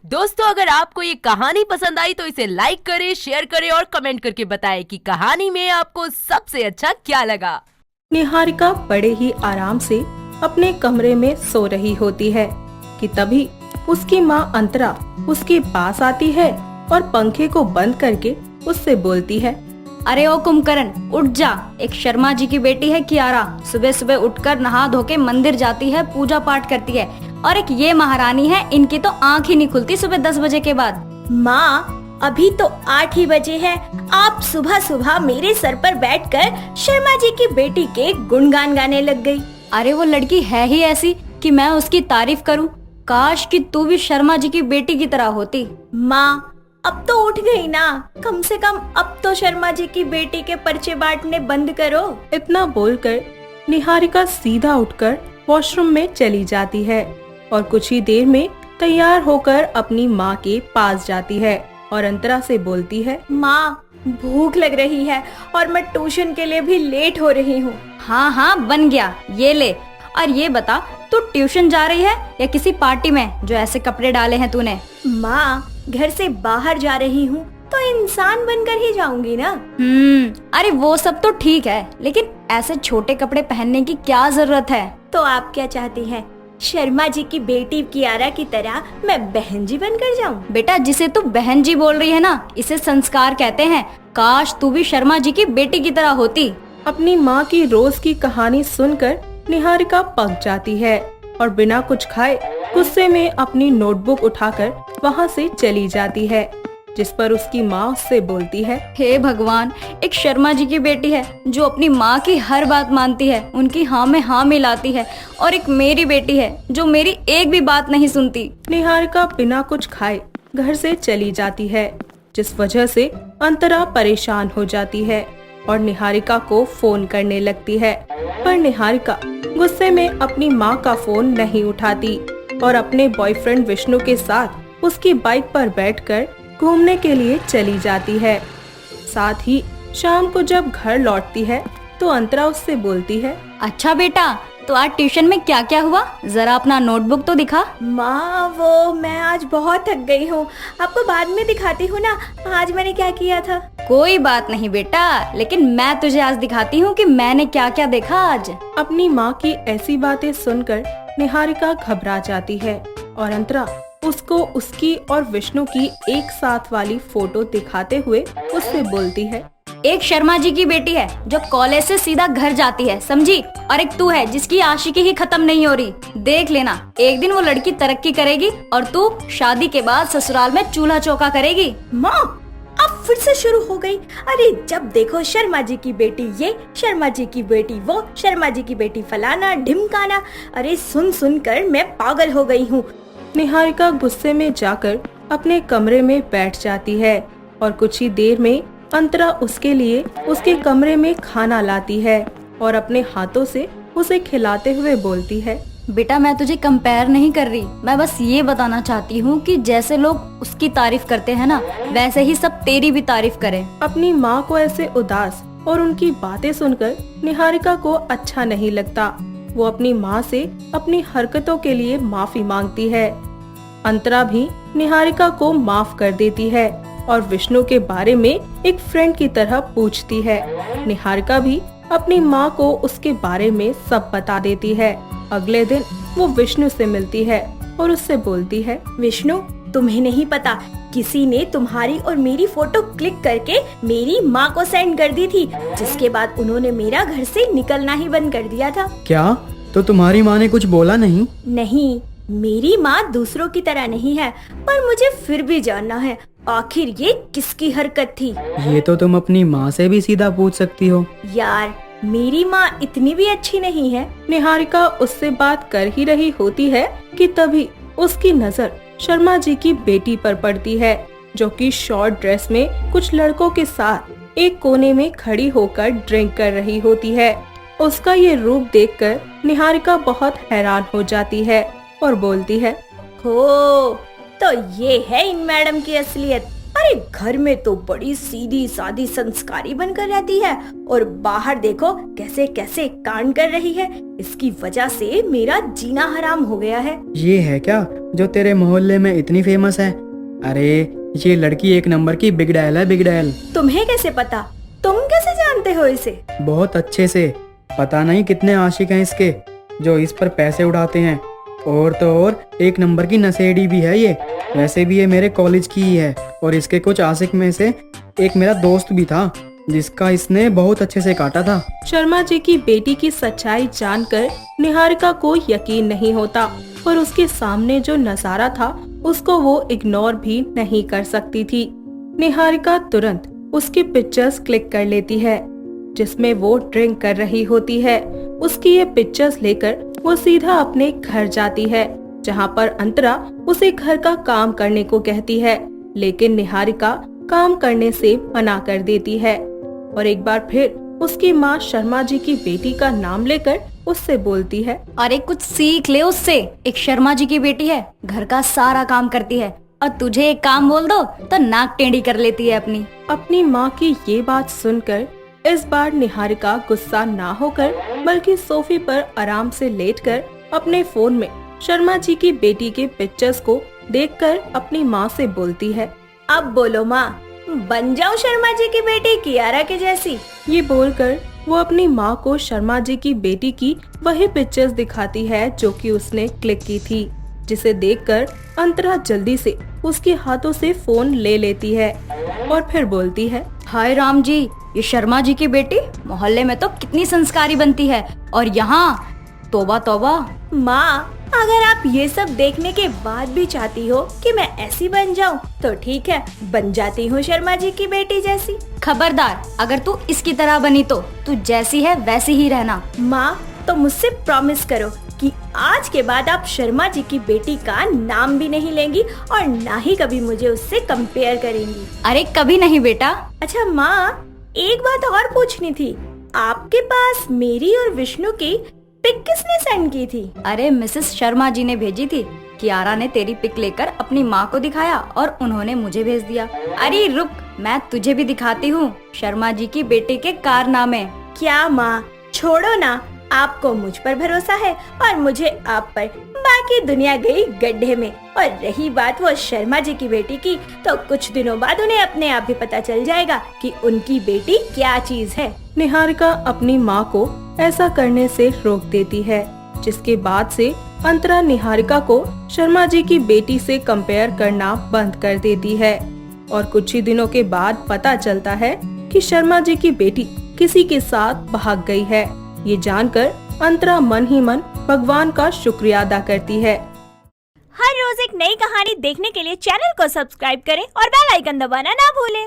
दोस्तों, अगर आपको ये कहानी पसंद आई तो इसे लाइक करें, शेयर करें और कमेंट करके बताएं कि कहानी में आपको सबसे अच्छा क्या लगा। निहारिका बड़े ही आराम से अपने कमरे में सो रही होती है कि तभी उसकी माँ अंतरा उसके पास आती है और पंखे को बंद करके उससे बोलती है, अरे ओ कुंभकर्ण, उठ जा। एक शर्मा जी की बेटी है कियारा, सुबह सुबह उठकर नहा धो के मंदिर जाती है, पूजा पाठ करती है। और एक ये महारानी है, इनकी तो आँख ही नहीं खुलती सुबह 10 बजे के बाद। माँ, अभी तो 8 ही बजे हैं। आप सुबह सुबह मेरे सर पर बैठकर शर्मा जी की बेटी के गुणगान गाने लग गई। अरे वो लड़की है ही ऐसी कि मैं उसकी तारीफ करूं। काश कि तू भी शर्मा जी की बेटी की तरह होती। माँ, अब तो उठ गई ना, कम से कम अब तो शर्मा जी की बेटी के पर्चे बांटने बंद करो। इतना बोलकर निहारिका सीधा उठकर वॉशरूम में चली जाती है और कुछ ही देर में तैयार होकर अपनी माँ के पास जाती है और अंतरा से बोलती है, माँ, भूख लग रही है और मैं ट्यूशन के लिए भी लेट हो रही हूँ। हाँ हाँ, बन गया, ये ले। और ये बता, तू ट्यूशन जा रही है या किसी पार्टी में जो ऐसे कपड़े डाले हैं तूने? माँ, घर से बाहर जा रही हूँ तो इंसान बनकर ही जाऊंगी ना। अरे वो सब तो ठीक है, लेकिन ऐसे छोटे कपड़े पहनने की क्या जरूरत है? तो आप क्या चाहती हैं? शर्मा जी की बेटी कियारा की तरह मैं बहन जी बनकर जाऊं? बेटा, जिसे तू बहन जी बोल रही है ना, इसे संस्कार कहते हैं। काश तू भी शर्मा जी की बेटी की तरह होती। अपनी माँ की रोज की कहानी सुनकर निहारिका पक जाती है और बिना कुछ खाए गुस्से में अपनी नोटबुक उठाकर वहाँ से चली जाती है, जिस पर उसकी माँ उससे बोलती है, हे भगवान, एक शर्मा जी की बेटी है जो अपनी माँ की हर बात मानती है, उनकी हाँ में हाँ मिलाती है, और एक मेरी बेटी है जो मेरी एक भी बात नहीं सुनती। निहारिका बिना कुछ खाए घर से चली जाती है, जिस वजह से अंतरा परेशान हो जाती है और निहारिका को फोन करने लगती है। पर निहारिका गुस्से में अपनी माँ का फोन नहीं उठाती और अपने बॉयफ्रेंड विष्णु के साथ उसकी बाइक पर बैठकर घूमने के लिए चली जाती है। साथ ही शाम को जब घर लौटती है तो अंतरा उससे बोलती है, अच्छा बेटा, तो आज ट्यूशन में क्या क्या हुआ, जरा अपना नोटबुक तो दिखा। माँ, वो मैं आज बहुत थक गई हूँ, आपको बाद में दिखाती हूँ ना, आज मैंने क्या किया था। कोई बात नहीं बेटा, लेकिन मैं तुझे आज दिखाती हूँ कि मैंने क्या क्या देखा आज। अपनी माँ की ऐसी बातें सुनकर निहारिका घबरा जाती है और अंतरा उसको उसकी और विष्णु की एक साथ वाली फोटो दिखाते हुए उससे बोलती है, एक शर्मा जी की बेटी है जो कॉलेज से सीधा घर जाती है, समझी? और एक तू है जिसकी आशिकी ही खत्म नहीं हो रही। देख लेना, एक दिन वो लड़की तरक्की करेगी और तू शादी के बाद ससुराल में चूल्हा चौका करेगी। माँ, अब फिर से शुरू हो गई। अरे जब देखो शर्मा जी की बेटी ये, शर्मा जी की बेटी वो, शर्मा जी की बेटी फलाना ढिमकाना। अरे सुन सुन कर मैं पागल हो गई हूँ। निहारिका गुस्से में जाकर अपने कमरे में बैठ जाती है और कुछ ही देर में अंतरा उसके लिए उसके कमरे में खाना लाती है और अपने हाथों से उसे खिलाते हुए बोलती है, बेटा, मैं तुझे कंपेयर नहीं कर रही, मैं बस ये बताना चाहती हूँ कि जैसे लोग उसकी तारीफ करते हैं ना, वैसे ही सब तेरी भी तारीफ करें। अपनी माँ को ऐसे उदास और उनकी बातें सुनकर निहारिका को अच्छा नहीं लगता। वो अपनी माँ से अपनी हरकतों के लिए माफी मांगती है। अंतरा भी निहारिका को माफ कर देती है और विष्णु के बारे में एक फ्रेंड की तरह पूछती है। निहारिका भी अपनी माँ को उसके बारे में सब बता देती है। अगले दिन वो विष्णु से मिलती है और उससे बोलती है, विष्णु, तुम्हें नहीं पता, किसी ने तुम्हारी और मेरी फोटो क्लिक करके मेरी माँ को सेंड कर दी थी, जिसके बाद उन्होंने मेरा घर से निकलना ही बंद कर दिया था। क्या? तो तुम्हारी माँ ने कुछ बोला नहीं? नहीं, मेरी माँ दूसरों की तरह नहीं है, पर मुझे फिर भी जानना है आखिर ये किसकी हरकत थी। ये तो तुम अपनी माँ से भी सीधा पूछ सकती हो। यार, मेरी माँ इतनी भी अच्छी नहीं है। निहारिका उससे बात कर ही रही होती है कि तभी उसकी नजर शर्मा जी की बेटी पर पड़ती है, जो कि शॉर्ट ड्रेस में कुछ लड़कों के साथ एक कोने में खड़ी होकर ड्रिंक कर रही होती है। उसका ये रूप देखकर निहारिका बहुत हैरान हो जाती है और बोलती है, हो, तो ये है इन मैडम की असलियत। अरे घर में तो बड़ी सीधी सादी संस्कारी बनकर रहती है और बाहर देखो कैसे कैसे कांड कर रही है। इसकी वजह से मेरा जीना हराम हो गया है। ये है क्या जो तेरे मोहल्ले में इतनी फेमस है? अरे ये लड़की एक नंबर की बिग डायल है, बिग डायल। तुम्हें कैसे पता? तुम कैसे जानते हो इसे? बहुत अच्छे से। पता नहीं कितने आशिक हैं इसके जो इस पर पैसे उड़ाते हैं। और तो और एक नंबर की नशेड़ी भी है ये। वैसे भी ये मेरे कॉलेज की ही है और इसके कुछ आशिक में से एक मेरा दोस्त भी था जिसका इसने बहुत अच्छे से काटा था। शर्मा जी की बेटी की सच्चाई जानकर निहारिका को यकीन नहीं होता और उसके सामने जो नजारा था उसको वो इग्नोर भी नहीं कर सकती थी। निहारिका तुरंत उसकी पिक्चर्स क्लिक कर लेती है जिसमें वो ड्रिंक कर रही होती है। उसकी ये पिक्चर्स लेकर वो सीधा अपने घर जाती है जहाँ पर अंतरा उसे घर का काम करने को कहती है, लेकिन निहारिका काम करने से मना कर देती है और एक बार फिर उसकी माँ शर्मा जी की बेटी का नाम लेकर उससे बोलती है, अरे कुछ सीख ले उससे। एक शर्मा जी की बेटी है, घर का सारा काम करती है और तुझे एक काम बोल दो तो नाक टेढ़ी कर लेती है अपनी। अपनी माँ की ये बात सुनकर इस बार निहारिका गुस्सा ना होकर बल्कि सोफे पर आराम से लेटकर अपने फोन में शर्मा जी की बेटी के पिक्चर्स को देखकर अपनी माँ से बोलती है, अब बोलो माँ, बन जाऊं शर्मा जी की बेटी कियारा के जैसी? ये बोलकर वो अपनी माँ को शर्मा जी की बेटी की वही पिक्चर्स दिखाती है जो कि उसने क्लिक की थी, जिसे देखकर अंतरा जल्दी से उसके हाथों से फोन ले लेती है और फिर बोलती है, हाय राम जी, ये शर्मा जी की बेटी मोहल्ले में तो कितनी संस्कारी बनती है और यहाँ तौबा तौबा। माँ, अगर आप ये सब देखने के बाद भी चाहती हो कि मैं ऐसी बन जाऊं तो ठीक है, बन जाती हूँ शर्मा जी की बेटी जैसी। खबरदार, अगर तू इसकी तरह बनी तो तू जैसी है वैसी ही रहना। माँ, तो मुझसे प्रॉमिस करो कि आज के बाद आप शर्मा जी की बेटी का नाम भी नहीं लेंगी और ना ही कभी मुझे उससे कंपेयर करेंगी। अरे कभी नहीं बेटा। अच्छा माँ, एक बात और पूछनी थी, आपके पास मेरी और विष्णु की पिक किसने सेंड की थी? अरे मिसेस शर्मा जी ने भेजी थी। कियारा ने तेरी पिक लेकर अपनी माँ को दिखाया और उन्होंने मुझे भेज दिया। अरे रुक, मैं तुझे भी दिखाती हूँ शर्मा जी की बेटी के कारनामे। क्या माँ, छोड़ो ना, आपको मुझ पर भरोसा है और मुझे आप पर। बाकी दुनिया गई गड्ढे में। और रही बात वो शर्मा जी की बेटी की, तो कुछ दिनों बाद उन्हें अपने आप ही पता चल जाएगा कि उनकी बेटी क्या चीज है। निहारिका अपनी माँ को ऐसा करने से रोक देती है, जिसके बाद से अंतरा निहारिका को शर्मा जी की बेटी से कंपेयर करना बंद कर देती है और कुछ ही दिनों के बाद पता चलता है कि शर्मा जी की बेटी किसी के साथ भाग गई है। ये जानकर अंतरा मन ही मन भगवान का शुक्रिया अदा करती है। हर रोज एक नई कहानी देखने के लिए चैनल को सब्सक्राइब करें और बेल आइकन दबाना ना भूलें।